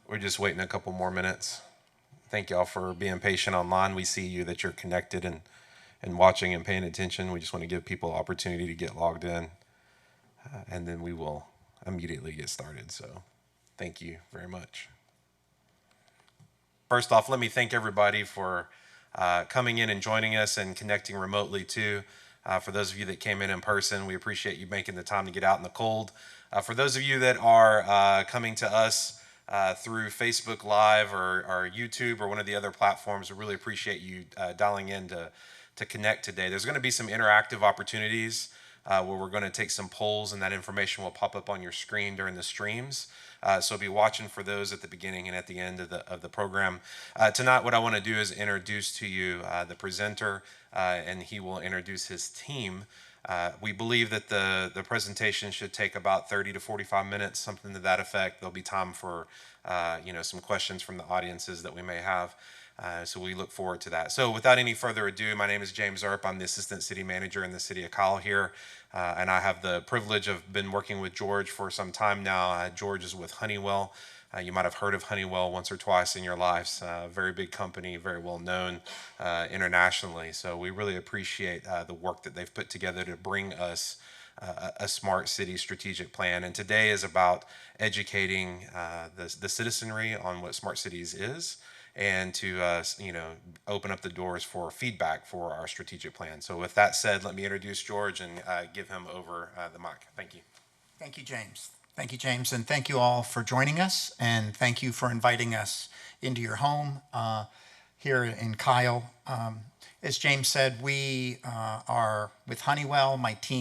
We're just waiting a couple more minutes. Thank y'all for being patient online. We see you that you're connected and watching and paying attention. We just want to give people opportunity to get logged in, and then we will immediately get started. So thank you very much. First off, let me thank everybody for coming in and joining us and connecting remotely too. For those of you that came in person, we appreciate you making the time to get out in the cold. For those of you that are coming to us through Facebook Live or YouTube or one of the other platforms, we really appreciate you dialing in to connect today. There's going to be some interactive opportunities where we're going to take some polls, and that information will pop up on your screen during the streams. So be watching for those at the beginning and at the end of the program. Tonight, what I want to do is introduce to you the presenter, and he will introduce his team. We believe that the presentation should take about 30 to 45 minutes, something to that effect. There'll be time for some questions from the audiences that we may have. So we look forward to that. So without any further ado, my name is James Earp. I'm the Assistant City Manager in the City of Kyle here. And I have the privilege of been working with George for some time now. George is with Honeywell. You might have heard of Honeywell once or twice in your lives. Very big company, very well known internationally. So we really appreciate the work that they've put together to bring us a smart city strategic plan. And today is about educating the citizenry on what smart cities is, and to open up the doors for feedback for our strategic plan. So with that said, let me introduce George and give him over the mic. Thank you. Thank you, James. Thank you, James, and thank you all for joining us, and thank you for inviting us into your home here in Kyle. As James said, we are with Honeywell.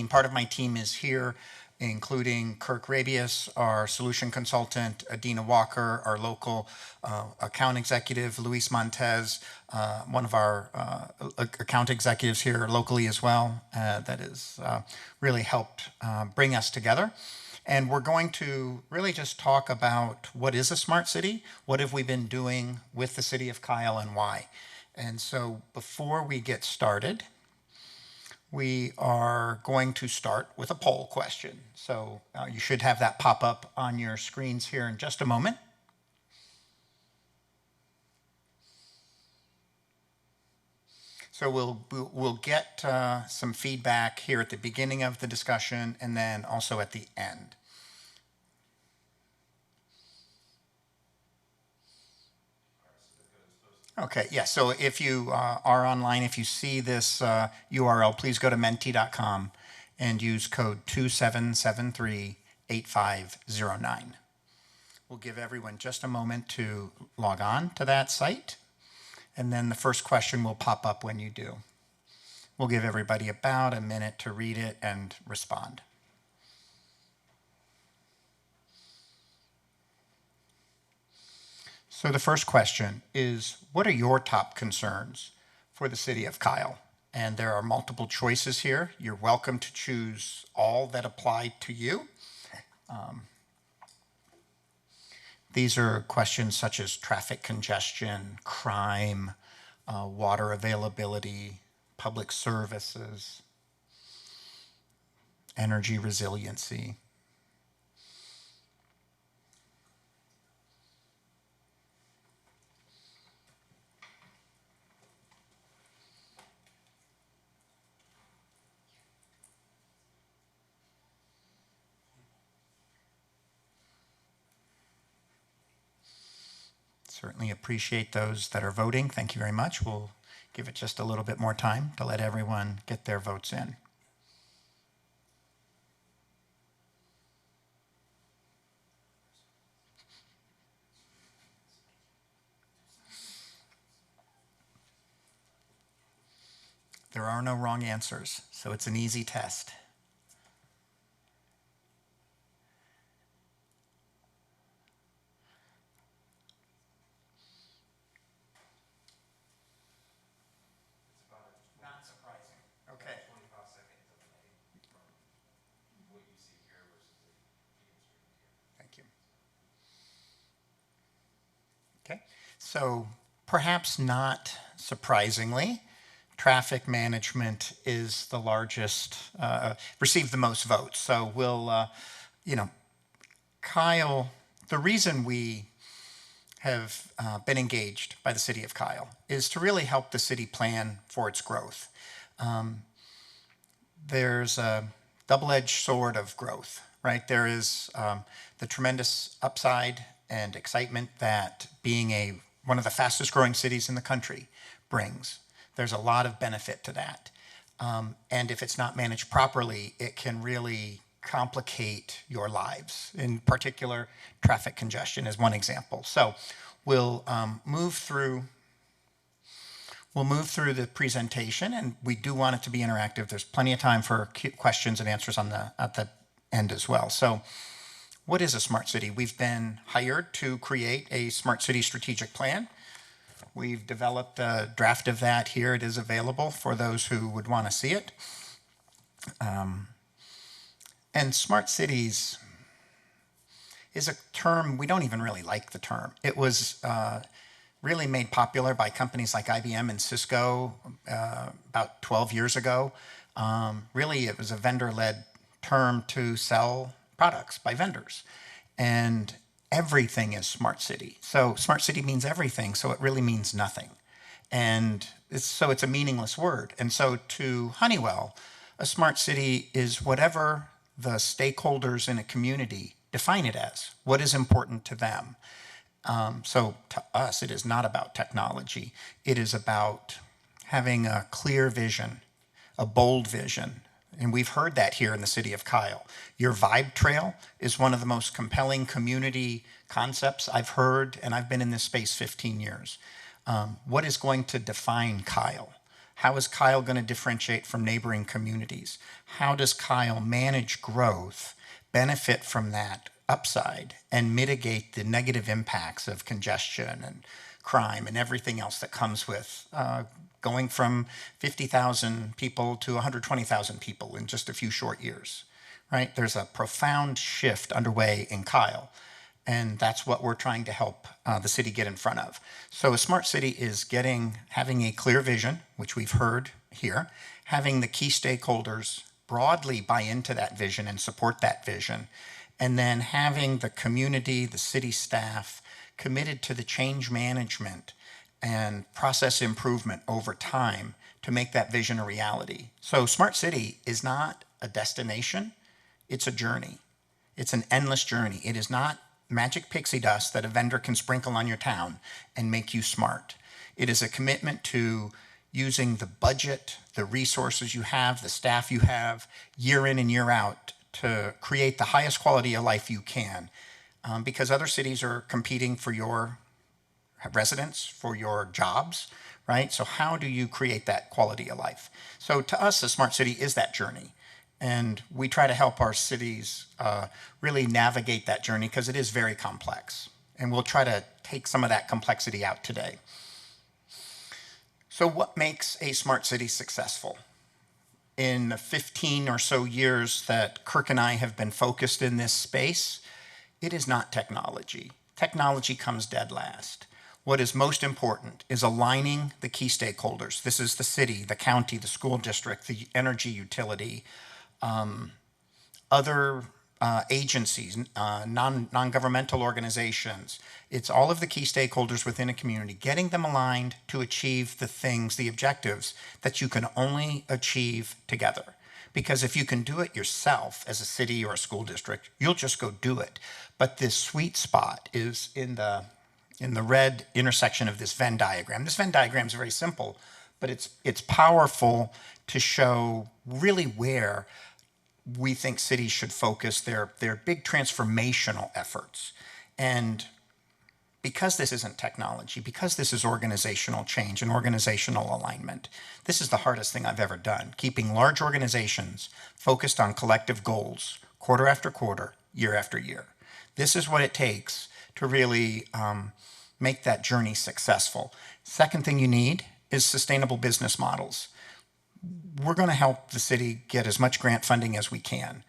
Part of my team is here, including Kirk Rabius, our solution consultant, Adina Walker, our local account executive, Luis Montez, one of our account executives here locally as well, that has really helped bring us together. And we're going to really just talk about what is a smart city, what have we been doing with the city of Kyle, and why. And so before we get started, we are going to start with a poll question. So you should have that pop up on your screens here in just a moment. So we'll get some feedback here at the beginning of the discussion and then also at the end. Okay, yeah, so if you are online, if you see this URL, please go to menti.com and use code 2773-8509. We'll give everyone just a moment to log on to that site, and then the first question will pop up when you do. We'll give everybody about a minute to read it and respond. So the first question is, what are your top concerns for the city of Kyle? And there are multiple choices here. You're welcome to choose all that apply to you. These are questions such as traffic congestion, crime, water availability, public services, energy resiliency. Certainly appreciate those that are voting. Thank you very much. We'll give it just a little bit more time to let everyone get their votes in. There are no wrong answers, so it's an easy test. Not surprising. Okay. 25 seconds delay from what you see here versus the screen here. Thank you. Okay, so perhaps not surprisingly, traffic management is the largest, received the most votes. So we'll, Kyle, the reason we have been engaged by the city of Kyle is to really help the city plan for its growth. There's a double-edged sword of growth, right? There is the tremendous upside and excitement that being one of the fastest growing cities in the country brings. There's a lot of benefit to that. And if it's not managed properly, it can really complicate your lives. In particular, traffic congestion is one example. So we'll move through the presentation, and we do want it to be interactive. There's plenty of time for questions and answers at the end as well. So what is a smart city? We've been hired to create a smart city strategic plan. We've developed a draft of that here. It is available for those who would want to see it. And smart cities is a term, we don't even really like the term. It was really made popular by companies like IBM and Cisco about 12 years ago. Really, it was a vendor-led term to sell products by vendors. And everything is smart city. So smart city means everything, so it really means nothing. And it's a meaningless word. And so to Honeywell, a smart city is whatever the stakeholders in a community define it as, what is important to them. So to us, it is not about technology. It is about having a clear vision, a bold vision. And we've heard that here in the city of Kyle. Your vibe trail is one of the most compelling community concepts I've heard, and I've been in this space 15 years. What is going to define Kyle? How is Kyle going to differentiate from neighboring communities? How does Kyle manage growth, benefit from that upside, and mitigate the negative impacts of congestion and crime and everything else that comes with going from 50,000 people to 120,000 people in just a few short years, right? There's a profound shift underway in Kyle, and that's what we're trying to help the city get in front of. So a smart city is having a clear vision, which we've heard here, having the key stakeholders broadly buy into that vision and support that vision, and then having the community, the city staff committed to the change management and process improvement over time to make that vision a reality. So smart city is not a destination, it's a journey. It's an endless journey. It is not magic pixie dust that a vendor can sprinkle on your town and make you smart. It is a commitment to using the budget, the resources you have, the staff you have, year in and year out to create the highest quality of life you can. Because other cities are competing for your residents, for your jobs, right? So how do you create that quality of life? So to us, a smart city is that journey. And we try to help our cities really navigate that journey because it is very complex. And we'll try to take some of that complexity out today. So what makes a smart city successful? In the 15 or so years that Kirk and I have been focused in this space, it is not technology. Technology comes dead last. What is most important is aligning the key stakeholders. This is the city, the county, the school district, the energy utility, other agencies, non-governmental organizations. It's all of the key stakeholders within a community, getting them aligned to achieve the objectives that you can only achieve together. Because if you can do it yourself as a city or a school district, you'll just go do it. But this sweet spot is in the red intersection of this Venn diagram. This Venn diagram is very simple, but it's powerful to show really where we think cities should focus their big transformational efforts. And because this isn't technology, because this is organizational change and organizational alignment, this is the hardest thing I've ever done, keeping large organizations focused on collective goals, quarter after quarter, year after year. This is what it takes to really make that journey successful. Second thing you need is sustainable business models. We're going to help the city get as much grant funding as we can.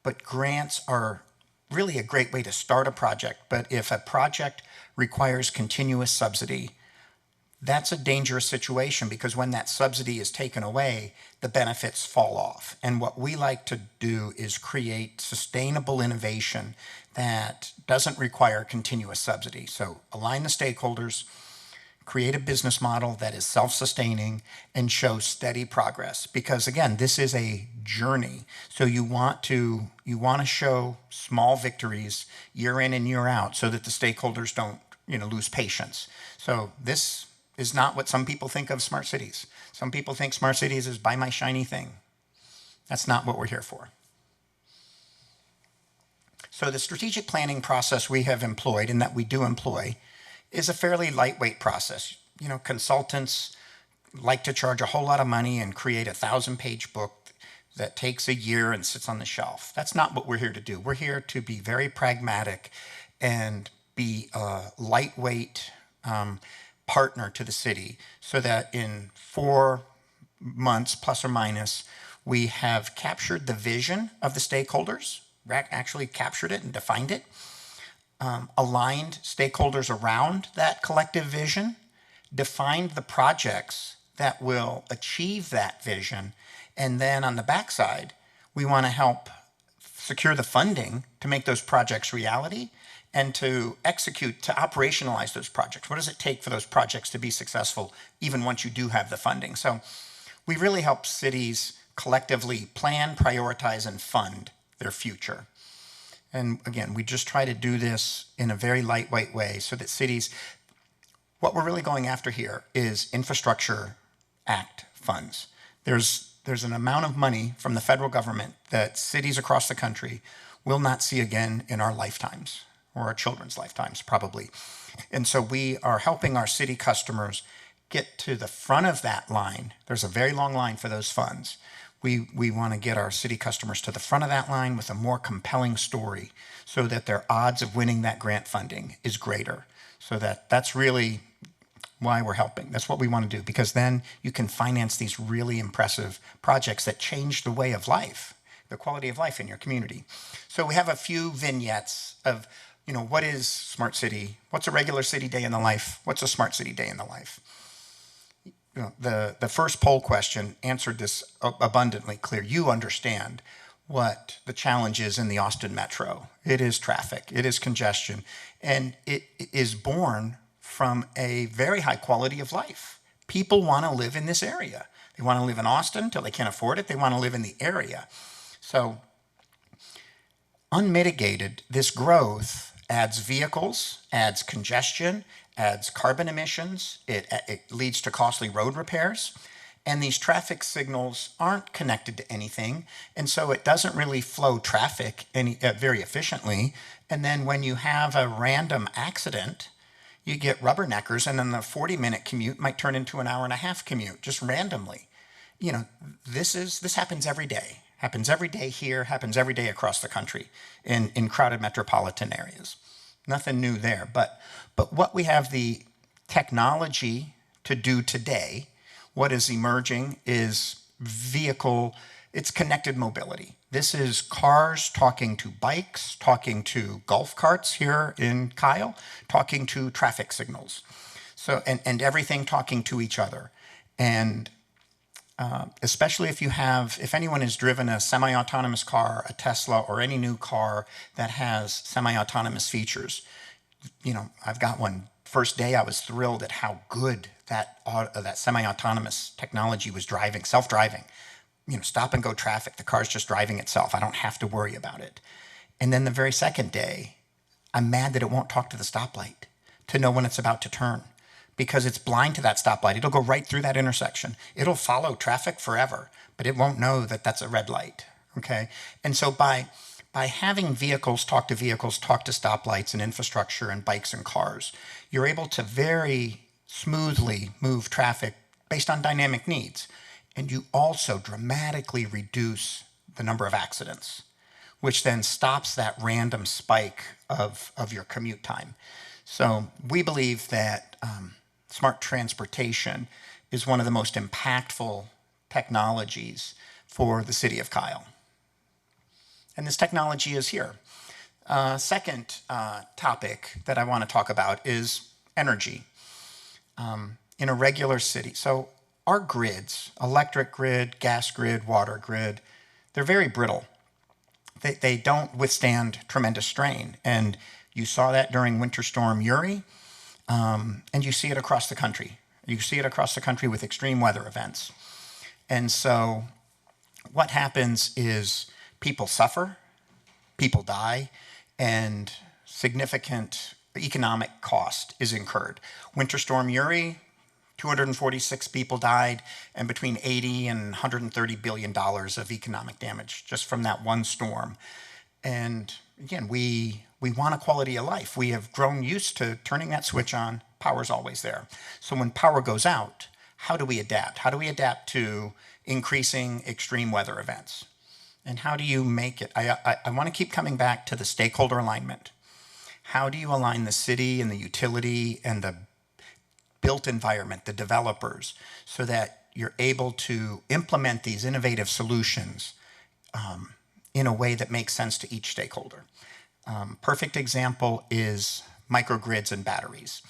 But grants are really a great way to start a project. But if a project requires continuous subsidy, that's a dangerous situation because when that subsidy is taken away, the benefits fall off. And what we like to do is create sustainable innovation that doesn't require continuous subsidy. So align the stakeholders, create a business model that is self-sustaining, and show steady progress. Because again, this is a journey. So you want to show small victories year in and year out so that the stakeholders don't lose patience. So this is not what some people think of smart cities. Some people think smart cities is buy my shiny thing. That's not what we're here for. So the strategic planning process we have employed, and that we do employ, is a fairly lightweight process. Consultants like to charge a whole lot of money and create a 1,000-page book that takes a year and sits on the shelf. That's not what we're here to do. We're here to be very pragmatic and be a lightweight partner to the city so that in 4 months, plus or minus, we have captured the vision of the stakeholders, actually captured it and defined it, aligned stakeholders around that collective vision, defined the projects that will achieve that vision, and then on the backside, we want to help secure the funding to make those projects reality and to execute, to operationalize those projects. What does it take for those projects to be successful, even once you do have the funding? So we really help cities collectively plan, prioritize, and fund their future. And again, we just try to do this in a very lightweight way so that cities, what we're really going after here is Infrastructure Act funds. There's an amount of money from the federal government that cities across the country will not see again in our lifetimes, or our children's lifetimes, probably. And so we are helping our city customers get to the front of that line. There's a very long line for those funds. We want to get our city customers to the front of that line with a more compelling story so that their odds of winning that grant funding is greater. So that's really why we're helping. That's what we want to do, because then you can finance these really impressive projects that change the way of life, the quality of life in your community. So we have a few vignettes of, what is smart city? What's a regular city day in the life? What's a smart city day in the life? The first poll question answered this abundantly clear. You understand what the challenge is in the Austin metro. It is traffic, it is congestion, and it is born from a very high quality of life. People want to live in this area. They want to live in Austin until they can't afford it. They want to live in the area. So unmitigated, this growth adds vehicles, adds congestion, adds carbon emissions, it leads to costly road repairs, and these traffic signals aren't connected to anything, and so it doesn't really flow traffic very efficiently. And then when you have a random accident, you get rubberneckers, and then the 40-minute commute might turn into an hour-and-a-half commute, just randomly. This happens every day. Happens every day here, happens every day across the country in crowded metropolitan areas. Nothing new there, but what we have the technology to do today, what is emerging is it's connected mobility. This is cars talking to bikes, talking to golf carts here in Kyle, talking to traffic signals. So, and everything talking to each other. And especially if anyone has driven a semi-autonomous car, a Tesla, or any new car that has semi-autonomous features, I've got one. First day, I was thrilled at how good that semi-autonomous technology was driving, self-driving. Stop and go traffic. The car's just driving itself. I don't have to worry about it. And then the very second day, I'm mad that it won't talk to the stoplight to know when it's about to turn, because it's blind to that stoplight. It'll go right through that intersection. It'll follow traffic forever, but it won't know that that's a red light, okay? And so by having vehicles talk to stoplights and infrastructure and bikes and cars, you're able to very smoothly move traffic based on dynamic needs. And you also dramatically reduce the number of accidents, which then stops that random spike of your commute time. So we believe that smart transportation is one of the most impactful technologies for the city of Kyle. And this technology is here. Second topic that I want to talk about is energy. in a regular city. So our grids, electric grid, gas grid, water grid, they're very brittle. They don't withstand tremendous strain. And you saw that during Winter Storm Uri, and you see it across the country. You see it across the country with extreme weather events. And so what happens is people suffer, people die, and significant economic cost is incurred. Winter Storm Uri, 246 people died, and between 80 and 130 billion dollars of economic damage just from that one storm. And again, we want a quality of life. We have grown used to turning that switch on. Power's always there. So when power goes out, how do we adapt? How do we adapt to increasing extreme weather events? And how do you make it? I want to keep coming back to the stakeholder alignment. How do you align the city and the utility and the built environment, the developers, so that you're able to implement these innovative solutions in a way that makes sense to each stakeholder? Perfect example is microgrids and batteries.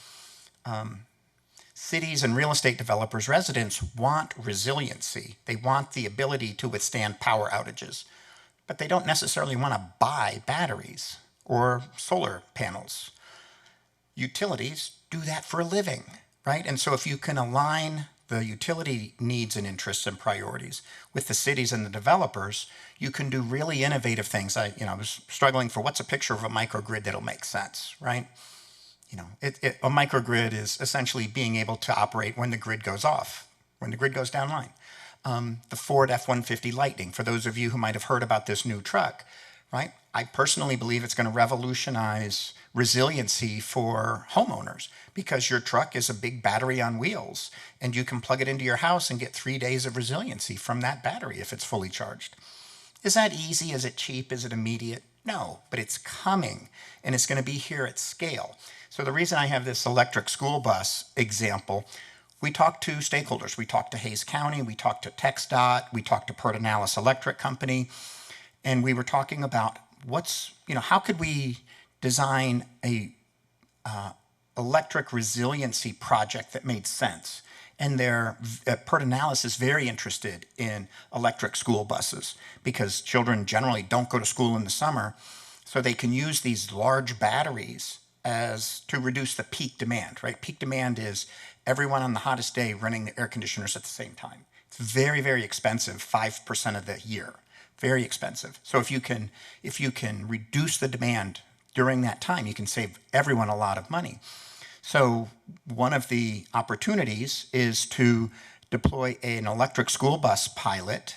Cities and real estate developers, residents want resiliency. They want the ability to withstand power outages, but they don't necessarily want to buy batteries or solar panels. Utilities do that for a living, right? And so if you can align the utility needs and interests and priorities with the cities and the developers, you can do really innovative things. I was struggling for what's a picture of a microgrid that'll make sense, right? A microgrid is essentially being able to operate when the grid goes off, when the grid goes downline. The Ford F-150 Lightning, for those of you who might have heard about this new truck, right? I personally believe it's going to revolutionize resiliency for homeowners because your truck is a big battery on wheels and you can plug it into your house and get 3 days of resiliency from that battery if it's fully charged. Is that easy? Is it cheap? Is it immediate? No, but it's coming and it's going to be here at scale. So the reason I have this electric school bus example, we talked to stakeholders. We talked to Hays County, we talked to TxDOT, we talked to Pertinalis Electric Company, and we were talking about how could we design a electric resiliency project that made sense. And Pertinalis is very interested in electric school buses because children generally don't go to school in the summer, so they can use these large batteries to reduce the peak demand, right? Peak demand is everyone on the hottest day running the air conditioners at the same time. It's very, very expensive, 5% of the year. Very expensive. So if you can reduce the demand during that time, you can save everyone a lot of money. So one of the opportunities is to deploy an electric school bus pilot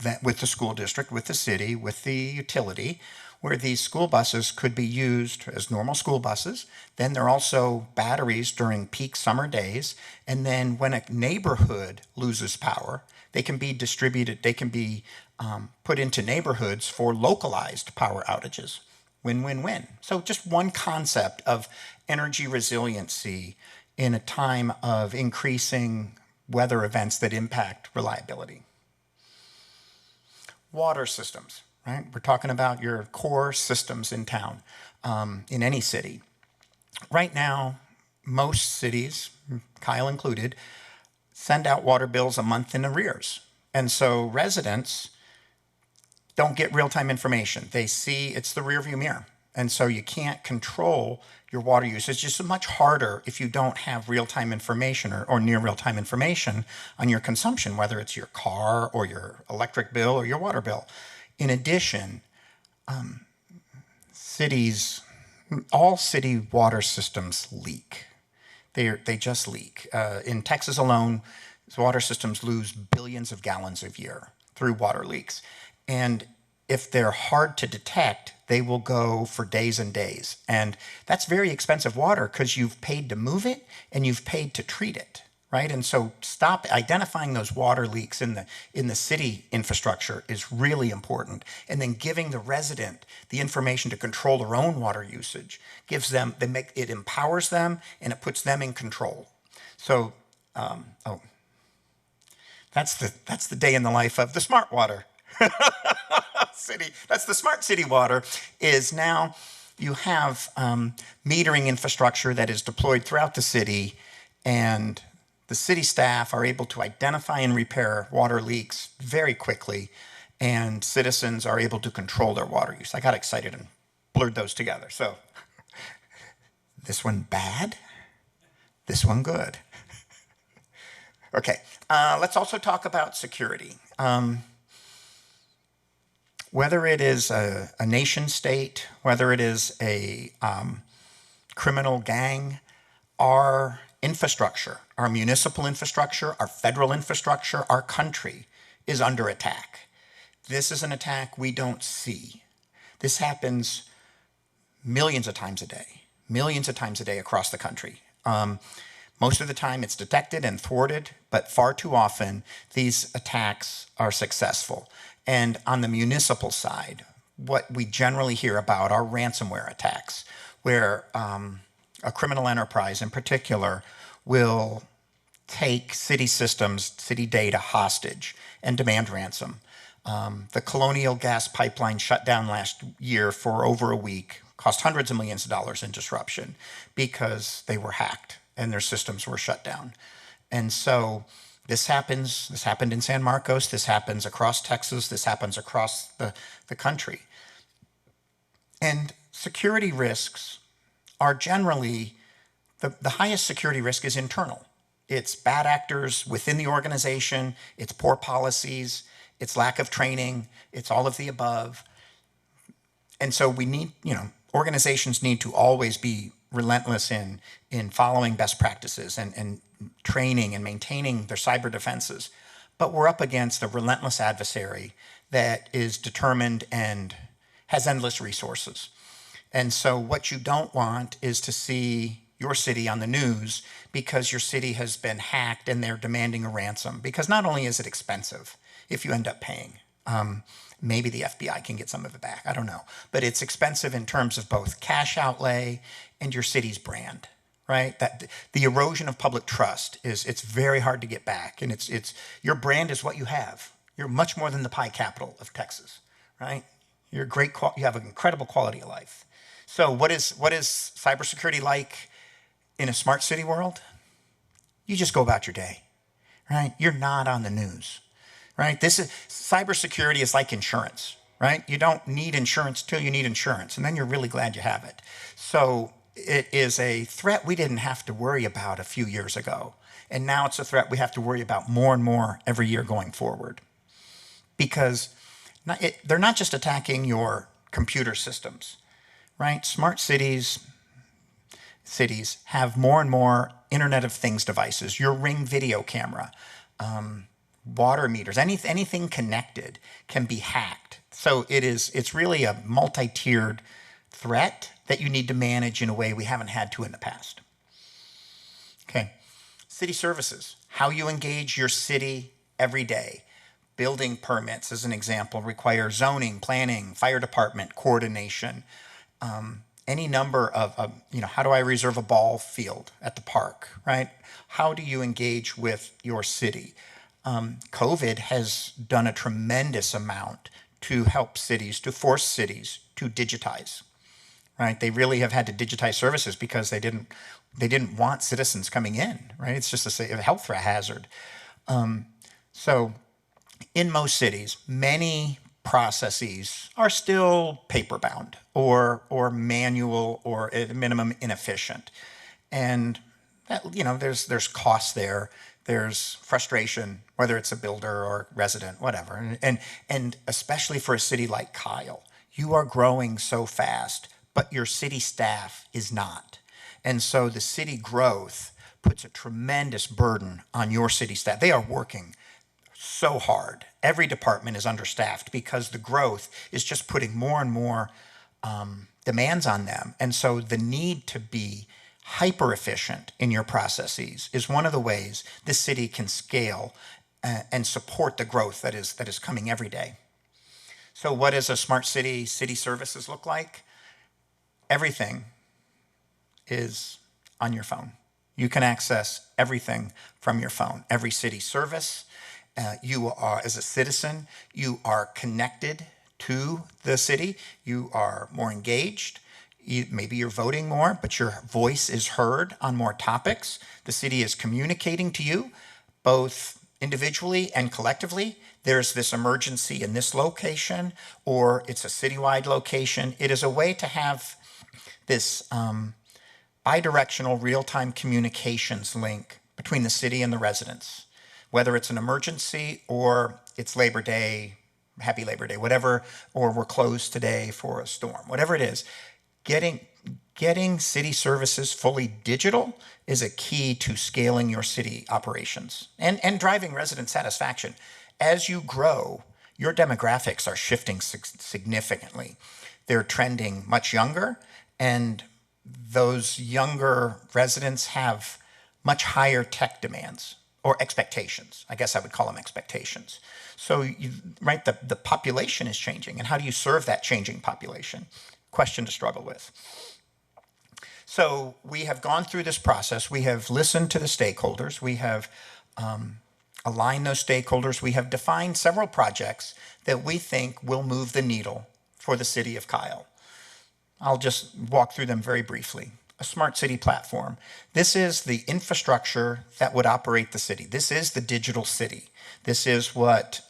that with the school district, with the city, with the utility, where these school buses could be used as normal school buses. Then there are also batteries during peak summer days. And then when a neighborhood loses power, they can be distributed, they can be put into neighborhoods for localized power outages. Win-win-win. So just one concept of energy resiliency in a time of increasing weather events that impact reliability. Water systems, right? We're talking about your core systems in town, in any city. Right now, most cities, Kyle included, send out water bills a month in arrears. And so residents don't get real-time information. They see it's the rearview mirror. And so you can't control your water use. It's just much harder if you don't have real-time information or near real-time information on your consumption, whether it's your car or your electric bill or your water bill. In addition, all city water systems leak. They just leak. In Texas alone, water systems lose billions of gallons a year through water leaks. And if they're hard to detect, they will go for days and days. And that's very expensive water because you've paid to move it and you've paid to treat it, right? And so stop identifying those water leaks in the city infrastructure is really important. And then giving the resident the information to control their own water usage it empowers them and it puts them in control. So, that's the day in the life of the smart water. City. That's the smart city water. Is now you have metering infrastructure that is deployed throughout the city, and the city staff are able to identify and repair water leaks very quickly, and citizens are able to control their water use. I got excited and blurred those together. So this one bad, this one good. Okay, let's also talk about security. Whether it is a nation state, whether it is a criminal gang, our infrastructure, our municipal infrastructure, our federal infrastructure, our country is under attack. This is an attack we don't see. This happens millions of times a day across the country. Most of the time it's detected and thwarted, but far too often these attacks are successful. And on the municipal side, what we generally hear about are ransomware attacks, where a criminal enterprise in particular will take city systems, city data hostage and demand ransom. The Colonial gas pipeline shut down last year for over a week, cost hundreds of millions of dollars in disruption because they were hacked and their systems were shut down. And so this happened in San Marcos, this happens across Texas, this happens across the country. And security risks are generally, the highest security risk is internal. It's bad actors within the organization, it's poor policies, it's lack of training, it's all of the above. And so we need, organizations need to always be relentless in following best practices and training and maintaining their cyber defenses. But we're up against a relentless adversary that is determined and has endless resources. And so what you don't want is to see your city on the news because your city has been hacked and they're demanding a ransom. Because not only is it expensive if you end up paying, maybe the FBI can get some of it back, I don't know. But it's expensive in terms of both cash outlay and your city's brand, right? That the erosion of public trust it's very hard to get back. And it's your brand is what you have. You're much more than the pie capital of Texas, right? You're great, you have an incredible quality of life. So what is cybersecurity like in a smart city world? You just go about your day, right? You're not on the news, right? Cybersecurity is like insurance, right? You don't need insurance till you need insurance, and then you're really glad you have it. So it is a threat we didn't have to worry about a few years ago, and now it's a threat we have to worry about more and more every year going forward. Because they're not just attacking your computer systems, right? Smart cities have more and more Internet of Things devices, your Ring video camera, water meters, anything connected can be hacked. So it's really a multi-tiered threat that you need to manage in a way we haven't had to in the past. Okay, city services, how you engage your city every day. Building permits, as an example, require zoning, planning, fire department, coordination, any number of, how do I reserve a ball field at the park, right? How do you engage with your city? COVID has done a tremendous amount to help cities, to force cities to digitize, right? They really have had to digitize services because they didn't want citizens coming in, right? It's just a health hazard. So in most cities, many processes are still paper-bound or manual or at a minimum inefficient. And that, there's costs there. There's frustration, whether it's a builder or resident, whatever. And especially for a city like Kyle, you are growing so fast, but your city staff is not. And so the city growth puts a tremendous burden on your city staff. They are working so hard. Every department is understaffed because the growth is just putting more and more demands on them. And so the need to be hyper efficient in your processes is one of the ways this city can scale and support the growth that is coming every day. So what does a smart city services look like? Everything is on your phone. You can access everything from your phone. Every city service, you are, as a citizen, you are connected to the city. You are more engaged. Maybe you're voting more, but your voice is heard on more topics. The city is communicating to you, both individually and collectively. There's this emergency in this location, or it's a citywide location. It is a way to have this bidirectional real-time communications link between the city and the residents, whether it's an emergency or it's Labor Day, happy Labor Day, whatever, or we're closed today for a storm, whatever it is. Getting city services fully digital is a key to scaling your city operations and driving resident satisfaction. As you grow, your demographics are shifting significantly. They're trending much younger, and those younger residents have much higher tech demands or expectations. I guess I would call them expectations. So, right, the population is changing, and how do you serve that changing population? Question to struggle with. So we have gone through this process. We have listened to the stakeholders. We have aligned those stakeholders. We have defined several projects that we think will move the needle for the city of Kyle. I'll just walk through them very briefly. A smart city platform. This is the infrastructure that would operate the city. This is the digital city. This is what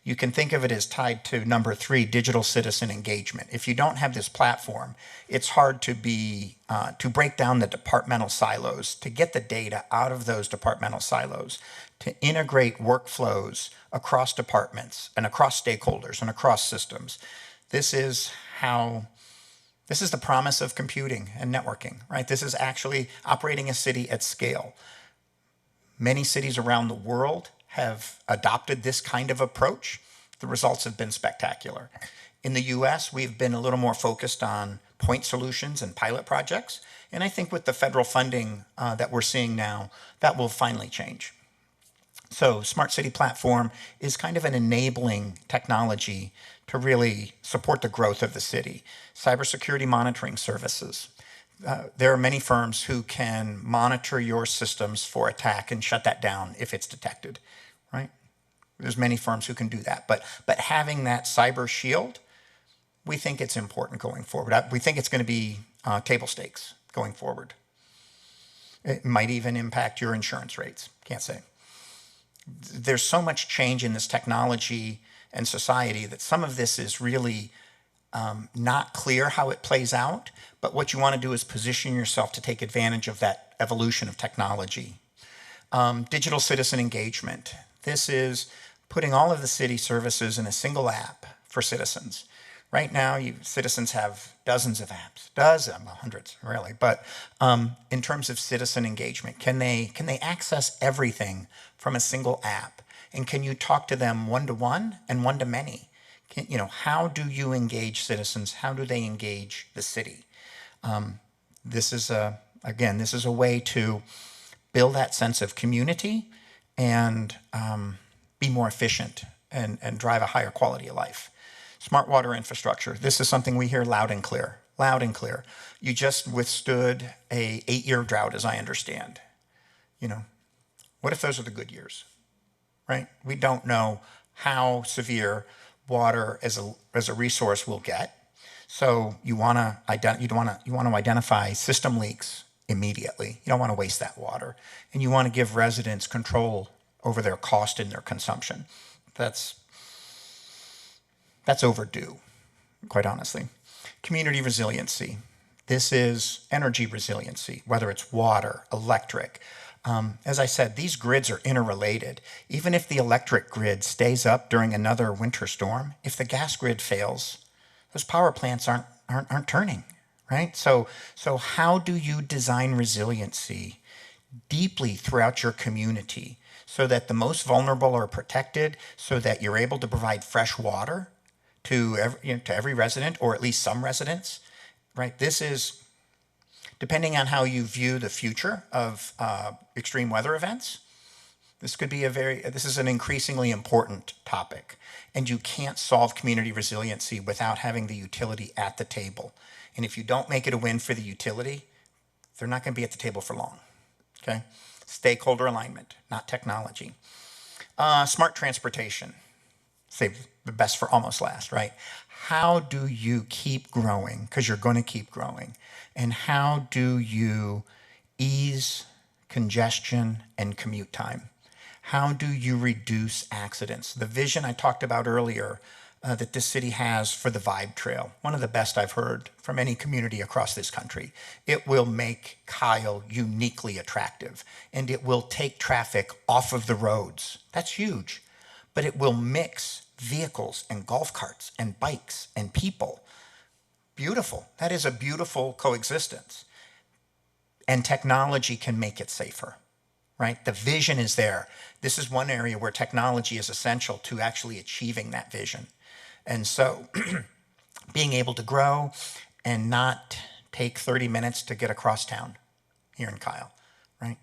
you can think of it as tied to number 3, digital citizen engagement. If you don't have this platform, it's hard to break down the departmental silos, to get the data out of those departmental silos, to integrate workflows across departments and across stakeholders and across systems. This is the promise of computing and networking, right? This is actually operating a city at scale. Many cities around the world have adopted this kind of approach. The results have been spectacular. In the US, we've been a little more focused on point solutions and pilot projects. And I think with the federal funding that we're seeing now, that will finally change. So Smart City Platform is kind of an enabling technology to really support the growth of the city. Cybersecurity monitoring services. There are many firms who can monitor your systems for attack and shut that down if it's detected, right? There's many firms who can do that. But having that cyber shield, we think it's important going forward. We think it's going to be table stakes going forward. It might even impact your insurance rates. Can't say. There's so much change in this technology and society that some of this is really not clear how it plays out, but what you want to do is position yourself to take advantage of that evolution of technology. Digital citizen engagement. This is putting all of the city services in a single app for citizens. Right now, citizens have dozens of apps, hundreds really, but in terms of citizen engagement, can they access everything from a single app? And can you talk to them one-to-one and one-to-many? How do you engage citizens? How do they engage the city? This is a way to build that sense of community and be more efficient and drive a higher quality of life. Smart water infrastructure. This is something we hear loud and clear. Loud and clear. You just withstood a 8-year drought, as I understand. What if those are the good years? Right? We don't know how severe water as a resource will get. So you want to identify system leaks immediately. You don't want to waste that water, and you want to give residents control over their cost and their consumption. That's overdue, quite honestly. Community resiliency. This is energy resiliency, whether it's water, electric. As I said, these grids are interrelated. Even if the electric grid stays up during another winter storm, if the gas grid fails, those power plants aren't turning, right? So how do you design resiliency deeply throughout your community so that the most vulnerable are protected, so that you're able to provide fresh water to every resident, or at least some residents, right? This is, depending on how you view the future of extreme weather events, this is an increasingly important topic. And you can't solve community resiliency without having the utility at the table. And if you don't make it a win for the utility, they're not going to be at the table for long, okay? Stakeholder alignment, not technology. Smart transportation. save the best for almost last, right? How do you keep growing? Because you're going to keep growing. And how do you ease congestion and commute time? How do you reduce accidents? The vision I talked about earlier that this city has for the Vibe Trail, one of the best I've heard from any community across this country. It will make Kyle uniquely attractive, and it will take traffic off of the roads. That's huge. But it will mix vehicles and golf carts and bikes and people. Beautiful. That is a beautiful coexistence. And technology can make it safer, right? The vision is there. This is one area where technology is essential to actually achieving that vision. And so being able to grow and not take 30 minutes to get across town here in Kyle, right?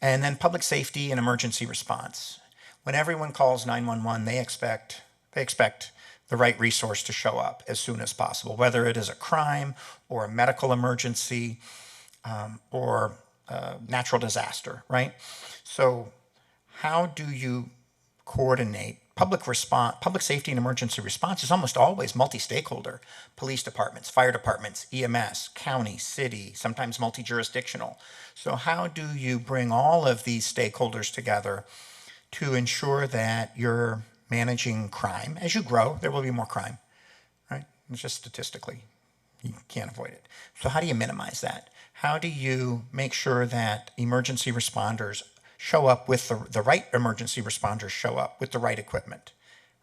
And then public safety and emergency response. When everyone calls 911, they expect the right resource to show up as soon as possible, whether it is a crime or a medical emergency or natural disaster, right? So how do you coordinate public safety and emergency response is almost always multi-stakeholder, police departments, fire departments, EMS, county, city, sometimes multi-jurisdictional. So how do you bring all of these stakeholders together to ensure that you're managing crime? As you grow, there will be more crime, right? It's just statistically, you can't avoid it. So how do you minimize that? How do you make sure that emergency responders show up with the right emergency responders show up with the right equipment,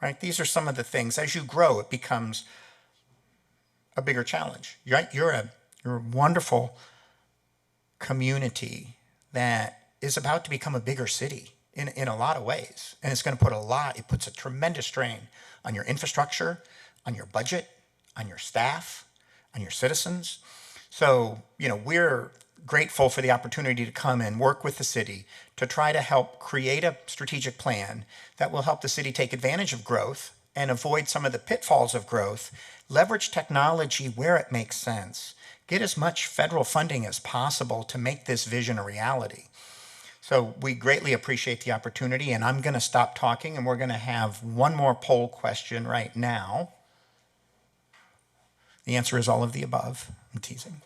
right? These are some of the things. As you grow, it becomes a bigger challenge. You're a wonderful community that is about to become a bigger city in a lot of ways. And it's going to it puts a tremendous strain on your infrastructure, on your budget, on your staff, on your citizens. So, we're grateful for the opportunity to come and work with the city to try to help create a strategic plan that will help the city take advantage of growth and avoid some of the pitfalls of growth, leverage technology where it makes sense, get as much federal funding as possible to make this vision a reality. So we greatly appreciate the opportunity, and I'm going to stop talking, and we're going to have one more poll question right now. The answer is all of the above. I'm teasing.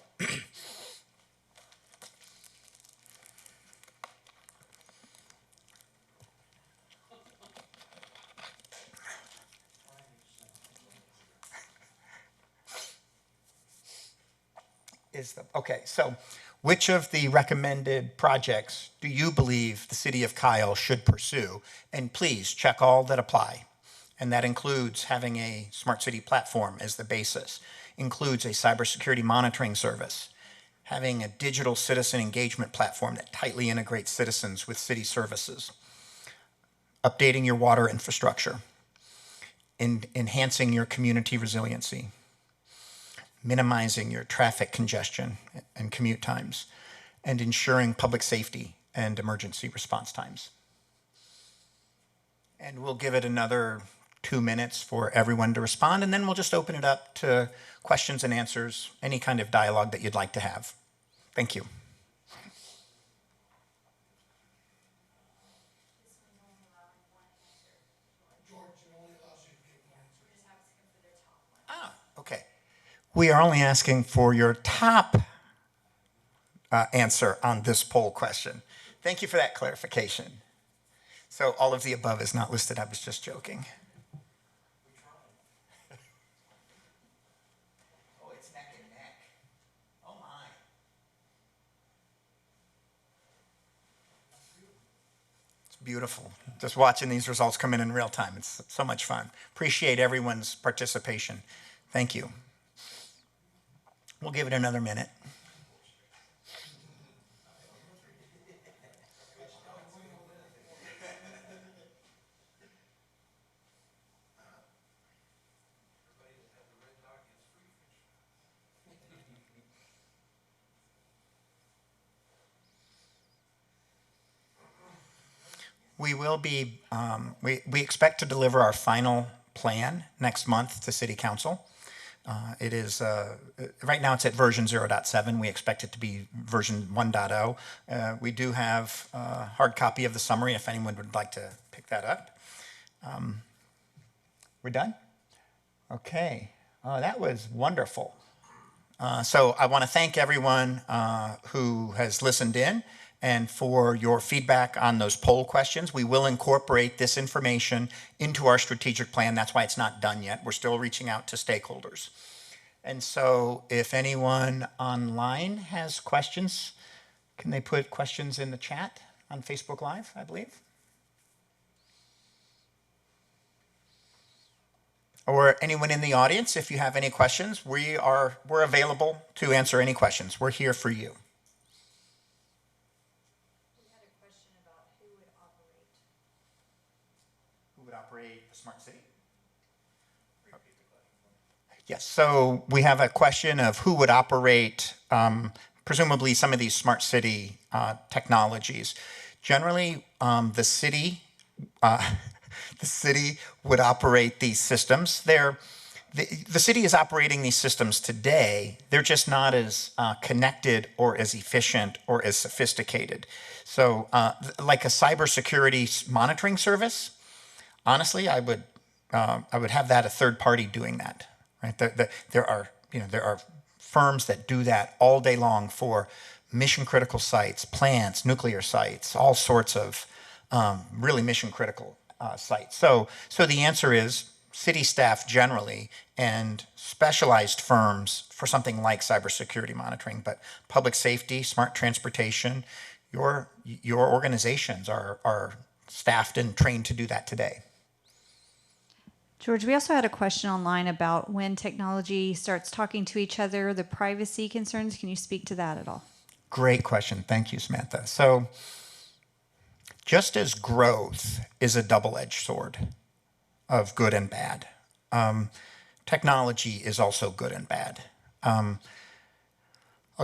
Okay, so which of the recommended projects do you believe the city of Kyle should pursue? And please check all that apply. And that includes having a smart city platform as the basis, includes a cybersecurity monitoring service, having a digital citizen engagement platform that tightly integrates citizens with city services, updating your water infrastructure, enhancing your community resiliency, minimizing your traffic congestion and commute times, and ensuring public safety and emergency response times. And we'll give it another 2 minutes for everyone to respond, and then we'll just open it up to questions and answers, any kind of dialogue that you'd like to have. Thank you. Okay. We are only asking for your top answer on this poll question. Thank you for that clarification. So all of the above is not listed. I was just joking. Oh, it's neck and neck. Oh my. It's beautiful. Just watching these results come in real time. It's so much fun. Appreciate everyone's participation. Thank you. We'll give it another minute. We will be, we expect to deliver our final plan next month to City Council. It is, right now it's at version 0.7. We expect it to be version 1.0. We do have a hard copy of the summary if anyone would like to pick that up. We're done? Okay. Oh, that was wonderful. So I want to thank everyone who has listened in and for your feedback on those poll questions. We will incorporate this information into our strategic plan. That's why it's not done yet. We're still reaching out to stakeholders. And so if anyone online has questions, can they put questions in the chat on Facebook Live, I believe? Or anyone in the audience, if you have any questions, we're available to answer any questions. We're here for you. We had a question about who would operate. Who would operate the smart city? Yes, so we have a question of who would operate, presumably some of these smart city technologies. Generally, the city the city would operate these systems. The city is operating these systems today. They're just not as connected or as efficient or as sophisticated. So like a cybersecurity monitoring service, honestly, I would have that a third party doing that. Right? There are firms that do that all day long for mission critical sites, plants, nuclear sites, all sorts of really mission critical sites. So the answer is city staff generally and specialized firms for something like cybersecurity monitoring, but public safety, smart transportation, your organizations are staffed and trained to do that today. George, we also had a question online about when technology starts talking to each other, the privacy concerns. Can you speak to that at all? Great question. Thank you, Samantha. So just as growth is a double-edged sword of good and bad, technology is also good and bad. I'll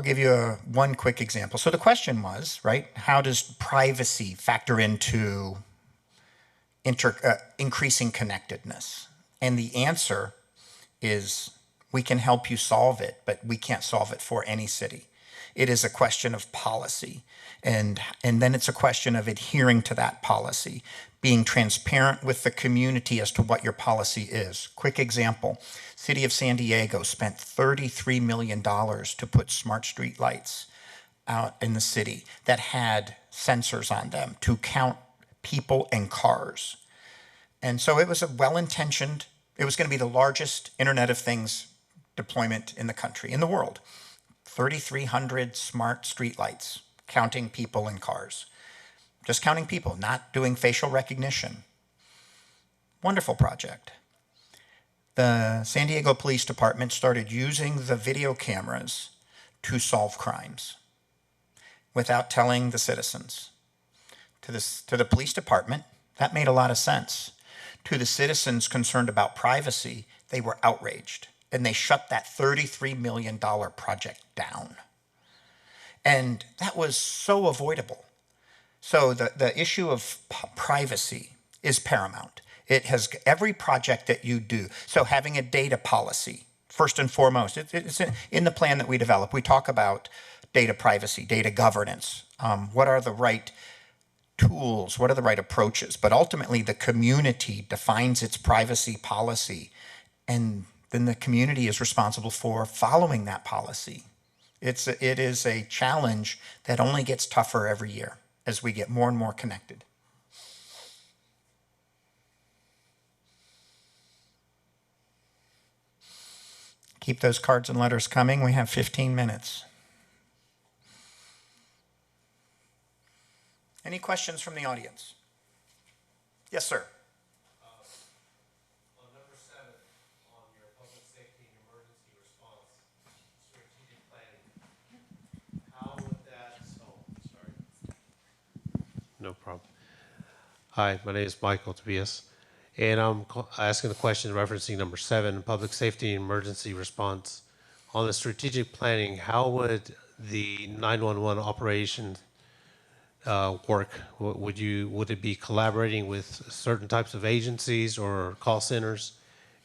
give you one quick example. So the question was, right, how does privacy factor into increasing connectedness? And the answer is we can help you solve it, but we can't solve it for any city. It is a question of policy. And then it's a question of adhering to that policy, being transparent with the community as to what your policy is. Quick example, City of San Diego spent $33 million to put smart street lights out in the city that had sensors on them to count people and cars. And so it was a well-intentioned, it was going to be the largest Internet of Things deployment in the country, in the world. 3,300 smart streetlights, counting people and cars. Just counting people, not doing facial recognition. Wonderful project. The San Diego Police Department started using the video cameras to solve crimes without telling the citizens. To the police department, that made a lot of sense. To the citizens concerned about privacy, they were outraged. And they shut that $33 million project down. And that was so avoidable. So the issue of privacy is paramount. It has every project that you do. So having a data policy, first and foremost, it's in the plan that we develop. We talk about data privacy, data governance. What are the right tools? What are the right approaches? But ultimately, the community defines its privacy policy, and then the community is responsible for following that policy. It is a challenge that only gets tougher every year as we get more and more connected. Keep those cards and letters coming. We have 15 minutes. Any questions from the audience? Yes, sir. On number 7, on your public safety and emergency response, strategic planning, how would that, sorry. No problem. Hi, my name is Michael Tobias, and I'm asking the question referencing number 7, public safety and emergency response. On the strategic planning, how would the 911 operation work? Would it be collaborating with certain types of agencies or call centers?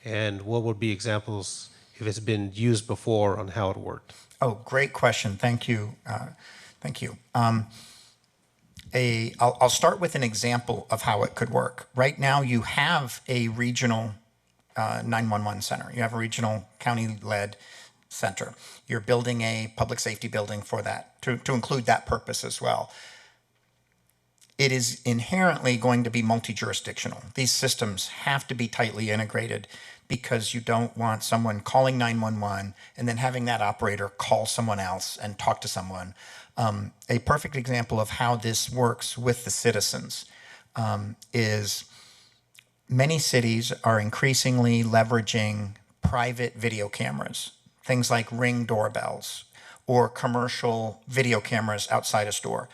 And what would be examples if it's been used before on how it worked? Oh, great question. Thank you. Thank you. I'll start with an example of how it could work. Right now, you have a regional 911 center. You have a regional county-led center. You're building a public safety building for that, to include that purpose as well. It is inherently going to be multi-jurisdictional. These systems have to be tightly integrated because you don't want someone calling 911 and then having that operator call someone else and talk to someone. A perfect example of how this works with the citizens is many cities are increasingly leveraging private video cameras, things like Ring doorbells or commercial video cameras outside a store,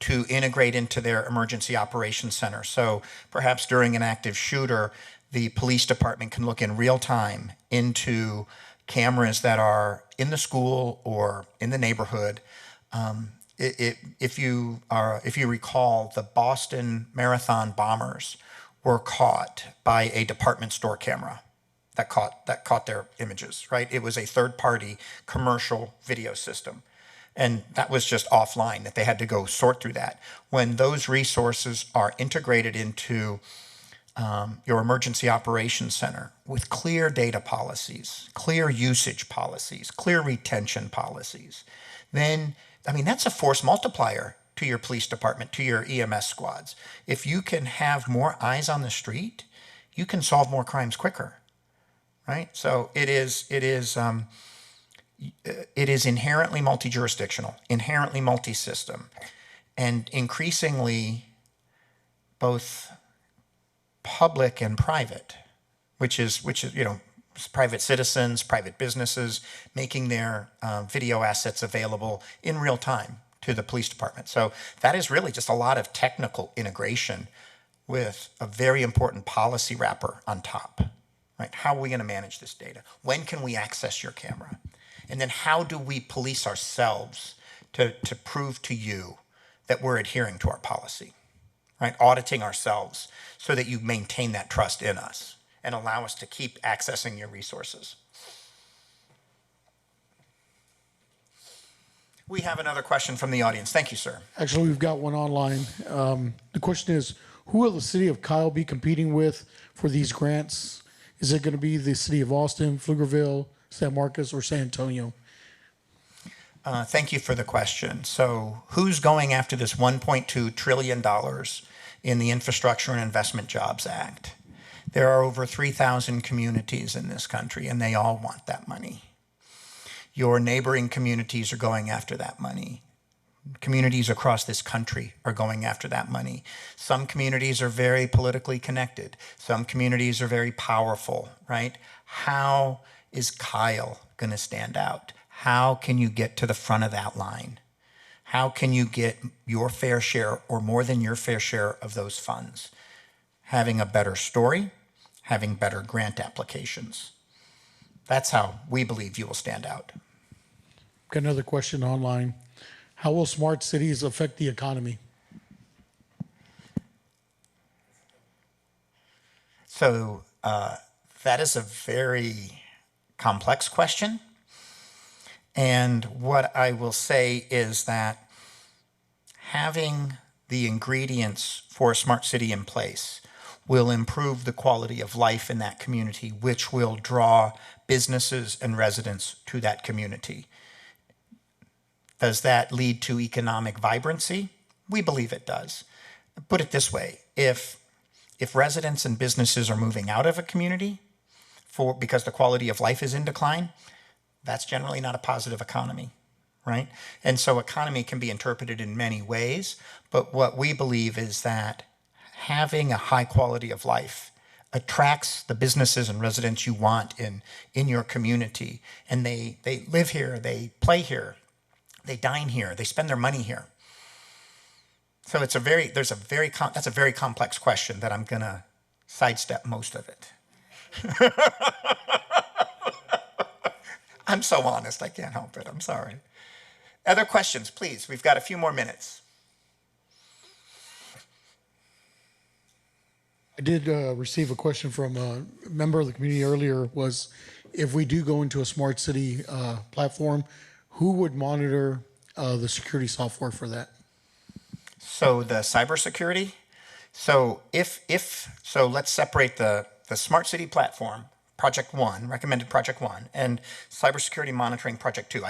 to integrate into their emergency operations center. So perhaps during an active shooter, the police department can look in real time into cameras that are in the school or in the neighborhood. If you recall, the Boston Marathon bombers were caught by a department store camera that caught their images, right? It was a third-party commercial video system. And that was just offline, that they had to go sort through that. When those resources are integrated into your emergency operations center with clear data policies, clear usage policies, clear retention policies, then, I mean, that's a force multiplier to your police department, to your EMS squads. If you can have more eyes on the street, you can solve more crimes quicker, right? So it is inherently multi-jurisdictional, inherently multi-system, and increasingly both public and private, which is private citizens, private businesses making their video assets available in real time to the police department. So that is really just a lot of technical integration with a very important policy wrapper on top, right? How are we going to manage this data? When can we access your camera? And then how do we police ourselves to prove to you that we're adhering to our policy, right? Auditing ourselves so that you maintain that trust in us and allow us to keep accessing your resources. We have another question from the audience. Thank you, sir. Actually, we've got one online. The question is, who will the city of Kyle be competing with for these grants? Is it going to be the city of Austin, Pflugerville, San Marcos, or San Antonio? Thank you for the question. So who's going after this $1.2 trillion in the Infrastructure and Investment Jobs Act? There are over 3,000 communities in this country, and they all want that money. Your neighboring communities are going after that money. Communities across this country are going after that money. Some communities are very politically connected. Some communities are very powerful, right? How is Kyle going to stand out? How can you get to the front of that line? How can you get your fair share or more than your fair share of those funds? Having a better story, having better grant applications. That's how we believe you will stand out. Got another question online. How will smart cities affect the economy? So that is a very complex question. And what I will say is that having the ingredients for a smart city in place will improve the quality of life in that community, which will draw businesses and residents to that community. Does that lead to economic vibrancy? We believe it does. Put it this way, if residents and businesses are moving out of a community because the quality of life is in decline, that's generally not a positive economy, right? And so economy can be interpreted in many ways, but what we believe is that having a high quality of life attracts the businesses and residents you want in your community, and they live here, they play here, they dine here, they spend their money here. So that's a very complex question that I'm gonna sidestep most of it. I'm so honest, I can't help it, I'm sorry. Other questions, please, we've got a few more minutes. I did receive a question from a member of the community earlier, was if we do go into a smart city platform, who would monitor the security software for that? So the cybersecurity. So so let's separate the the Smart City Platform, Project One, recommended Project One, and Cybersecurity Monitoring Project Two.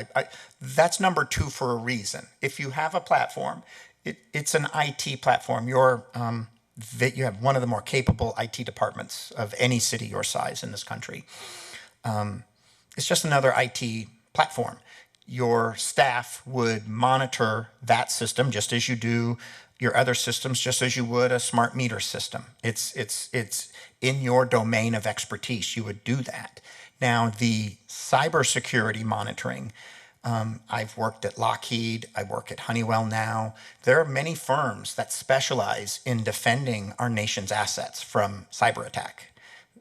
That's number two for a reason. If you have a platform, it's an IT platform. You have one of the more capable IT departments of any city your size in this country. It's just another IT platform. Your staff would monitor that system just as you do your other systems, just as you would a smart meter system. It's in your domain of expertise. You would do that. Now, the cybersecurity monitoring, I've worked at Lockheed, I work at Honeywell now. There are many firms that specialize in defending our nation's assets from cyber attack.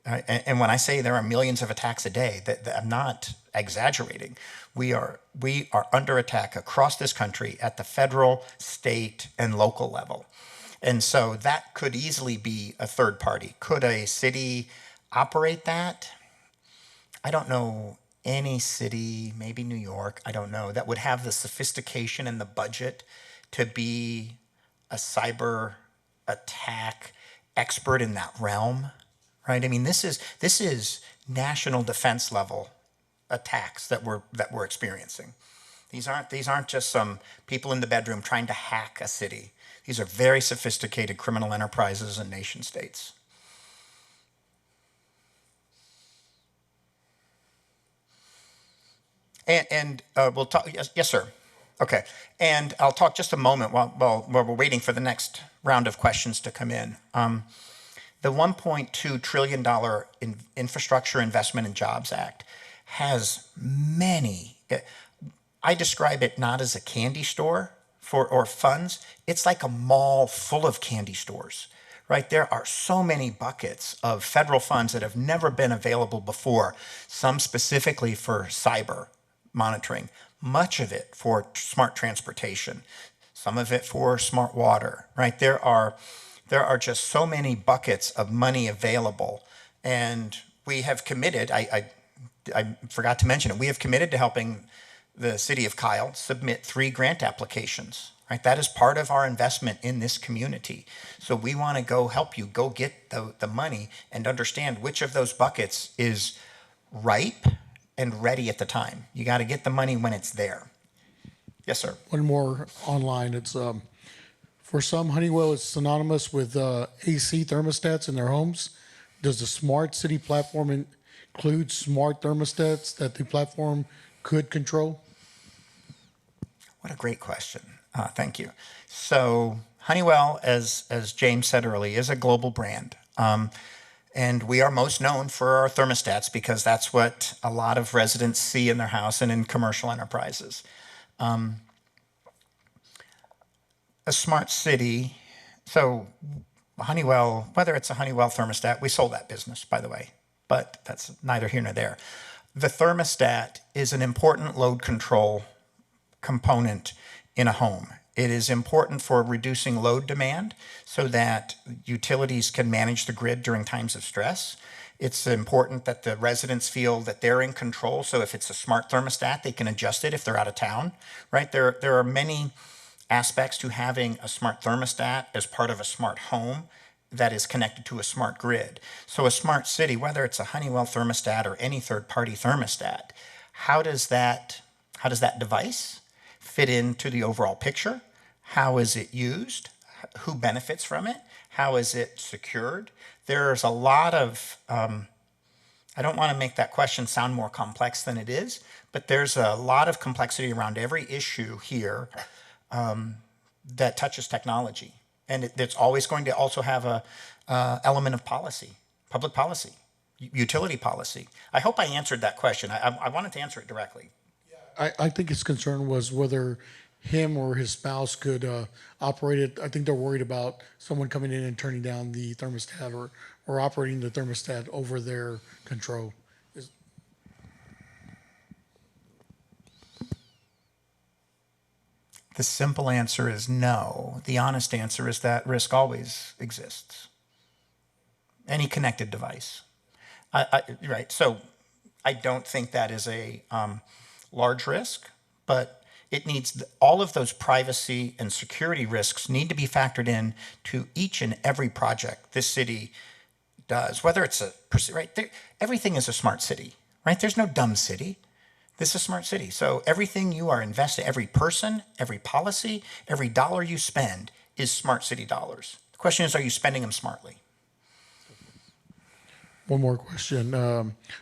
And when I say there are millions of attacks a day, that I'm not exaggerating. We are under attack across this country at the federal, state, and local level. And so that could easily be a third party. Could a city operate that? I don't know any city, maybe New York, I don't know, that would have the sophistication and the budget to be a cyber attack expert in that realm, right? I mean, this is national defense level attacks that we're experiencing. These aren't just some people in the bedroom trying to hack a city. These are very sophisticated criminal enterprises and nation states. And we'll talk. Yes, sir. Okay. And I'll talk just a moment while we're waiting for the next round of questions to come in. The $1.2 trillion Infrastructure Investment and Jobs Act has many. I describe it not as a candy store or funds. It's like a mall full of candy stores, right? There are so many buckets of federal funds that have never been available before, some specifically for cyber monitoring, much of it for smart transportation, some of it for smart water, right? There are just so many buckets of money available, and we have committed, I forgot to mention it, we have committed to helping the city of Kyle submit 3 grant applications, right? That is part of our investment in this community. So we want to go help you go get the money and understand which of those buckets is ripe and ready at the time. You got to get the money when it's there. Yes, sir. One more online. It's for some, Honeywell is synonymous with AC thermostats in their homes. Does the smart city platform include smart thermostats that the platform could control? What a great question. Thank you. So Honeywell, as James said earlier, is a global brand. And we are most known for our thermostats because that's what a lot of residents see in their house and in commercial enterprises. A smart city, so Honeywell, whether it's a Honeywell thermostat, we sold that business, by the way, but that's neither here nor there. The thermostat is an important load control component in a home. It is important for reducing load demand so that utilities can manage the grid during times of stress. It's important that the residents feel that they're in control. So if it's a smart thermostat, they can adjust it if they're out of town, right? There are many aspects to having a smart thermostat as part of a smart home that is connected to a smart grid. So a smart city, whether it's a Honeywell thermostat or any third-party thermostat, how does that device fit into the overall picture? How is it used? Who benefits from it? How is it secured? There's a lot of, I don't want to make that question sound more complex than it is, but there's a lot of complexity around every issue here that touches technology. And it's always going to also have a element of policy, public policy, utility policy. I hope I answered that question. I wanted to answer it directly. I think his concern was whether him or his spouse could operate it. I think they're worried about someone coming in and turning down the thermostat or operating the thermostat over their control. The simple answer is no. The honest answer is that risk always exists. Any connected device. Right, so I don't think that is a large risk, but it needs all of those privacy and security risks need to be factored in to each and every project this city does, whether it's right there, everything is a smart city, right? There's no dumb city. This is a smart city. So everything you are investing, every person, every policy, every dollar you spend is smart city dollars. The question is, are you spending them smartly? One more question.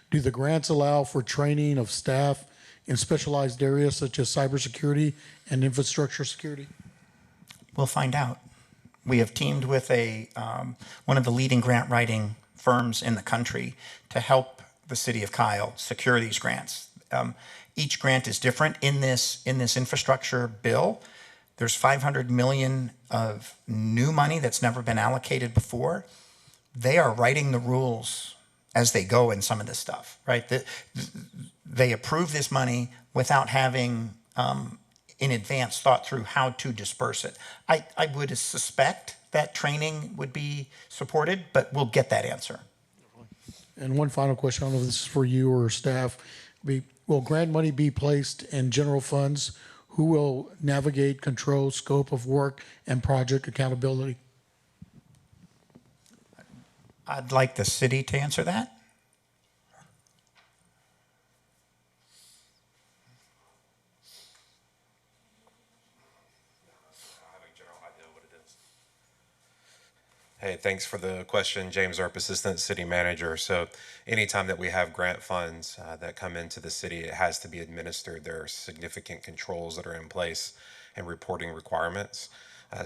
Do the grants allow for training of staff in specialized areas such as cybersecurity and infrastructure security? We'll find out. We have teamed with one of the leading grant writing firms in the country to help the city of Kyle secure these grants. Each grant is different. In this infrastructure bill, there's $500 million of new money that's never been allocated before. They are writing the rules as they go in some of this stuff, right? They approve this money without having in advance thought through how to disperse it. I would suspect that training would be supported, but we'll get that answer. And one final question, I don't know if this is for you or staff. Will grant money be placed in general funds? Who will navigate, control, scope of work, and project accountability? I'd like the city to answer that. Hey, thanks for the question, James Earp, Assistant City Manager. So anytime that we have grant funds that come into the city, it has to be administered. There are significant controls that are in place and reporting requirements.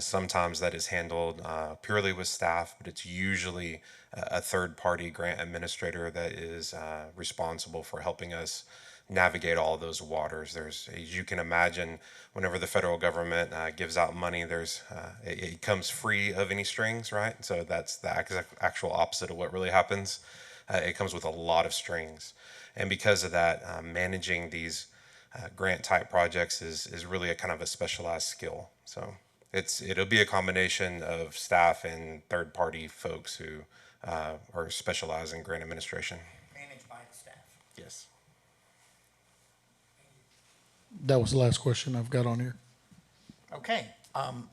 Sometimes that is handled purely with staff, but it's usually a third-party grant administrator that is responsible for helping us navigate all those waters. There's, as you can imagine, whenever the federal government gives out money, it comes free of any strings, right? So that's the actual opposite of what really happens. It comes with a lot of strings, and because of that, managing these grant type projects is really a kind of a specialized skill. So it'll be a combination of staff and third party folks who are specialized in grant administration. Managed by the staff. Yes. That was the last question I've got on here. Okay.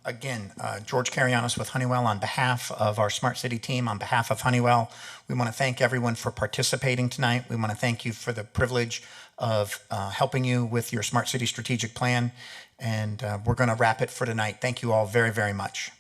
Again, George Carrianos with Honeywell on behalf of our Smart City team, on behalf of Honeywell, we want to thank everyone for participating tonight. We want to thank you for the privilege of helping you with your Smart City strategic plan. And we're going to wrap it for tonight. Thank you all very, very much.